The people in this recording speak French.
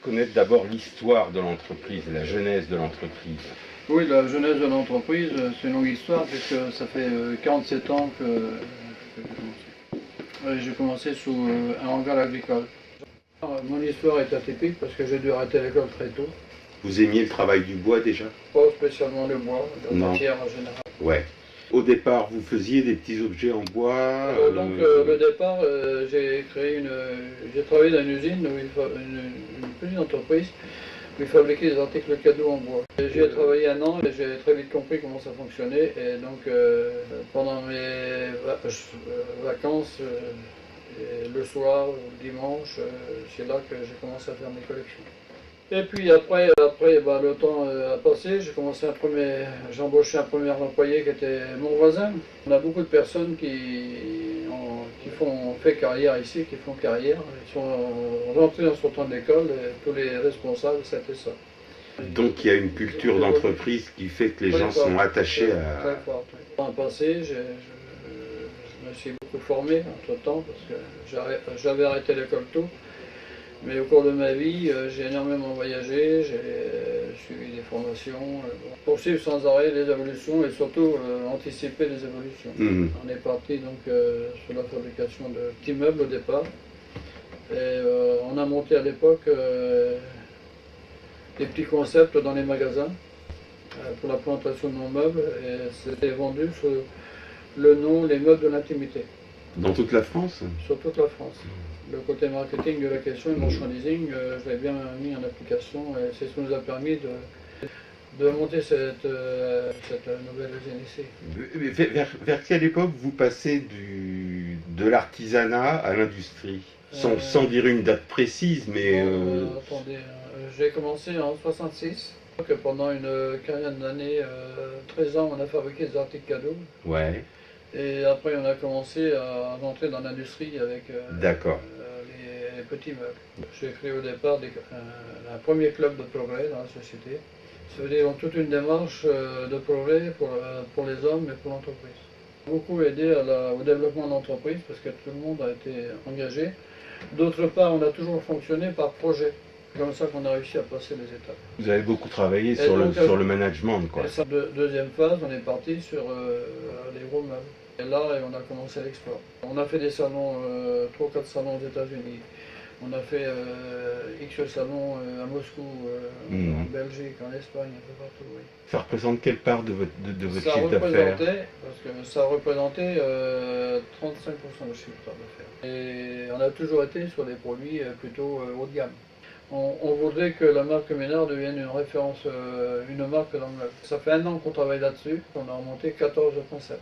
Connaître d'abord l'histoire de l'entreprise, la genèse de l'entreprise. Oui, la genèse de l'entreprise, c'est une longue histoire puisque ça fait 47 ans que j'ai commencé. J'ai commencé sous un hangar agricole. Mon histoire est atypique parce que j'ai dû arrêter l'école très tôt. Vous aimiez le travail du bois déjà? Pas spécialement le bois, la matière en général. Ouais. Au départ, vous faisiez des petits objets en bois. Le départ, j'ai travaillé dans une usine, une petite entreprise, où ils fabriquaient des articles cadeaux en bois. J'y ai travaillé un an et j'ai très vite compris comment ça fonctionnait. Et donc, pendant mes vacances, et le soir, le dimanche, c'est là que j'ai commencé à faire mes collections. Et puis après le temps a passé, j'ai embauché un premier employé qui était mon voisin. On a beaucoup de personnes qui font fait carrière ici, qui font carrière. Ils sont rentrés en sortant de l'école et tous les responsables, c'était ça. Donc il y a une culture d'entreprise qui fait que les gens sont attachés à... Très fort. Dans le passé, je me suis beaucoup formé entre-temps parce que j'avais arrêté l'école tôt. Mais au cours de ma vie, j'ai énormément voyagé, j'ai suivi des formations, poursuivre sans arrêt les évolutions et surtout anticiper les évolutions. On est parti donc sur la fabrication de petits meubles au départ. Et on a monté à l'époque des petits concepts dans les magasins pour la présentation de nos meubles et c'était vendu sous le nom Les Meubles de l'Intimité. Dans toute la France? Sur toute la France. Le côté marketing de la question et merchandising, je l'ai bien mis en application et c'est ce qui nous a permis de monter cette nouvelle usine ici. Vers quelle époque vous passez de l'artisanat à l'industrie sans dire une date précise, mais... Attendez, j'ai commencé en 66. Pendant une quinzaine d'années, 13 ans, on a fabriqué des articles cadeaux. Ouais. Et après, on a commencé à rentrer dans l'industrie avec les petits meubles. J'ai créé au départ un premier club de progrès dans la société. Ça veut dire toute une démarche de progrès pour les hommes et pour l'entreprise. Beaucoup aidé au développement de l'entreprise parce que tout le monde a été engagé. D'autre part, on a toujours fonctionné par projet. C'est comme ça qu'on a réussi à passer les étapes. Vous avez beaucoup travaillé sur le management, quoi. Et deuxième phase, on est parti sur les gros meubles. Et là, on a commencé l'export. On a fait des salons, 3 ou 4 salons aux États-Unis. On a fait X salons à Moscou, en Belgique, en Espagne, un peu partout. Oui. Ça représente quelle part de votre chiffre d'affaires? Parce que ça représentait 35% du chiffre d'affaires. Et on a toujours été sur des produits plutôt haut de gamme. On voudrait que la marque Ménard devienne une référence, une marque dans le meuble. Ça fait un an qu'on travaille là-dessus, on a remonté 14 concepts.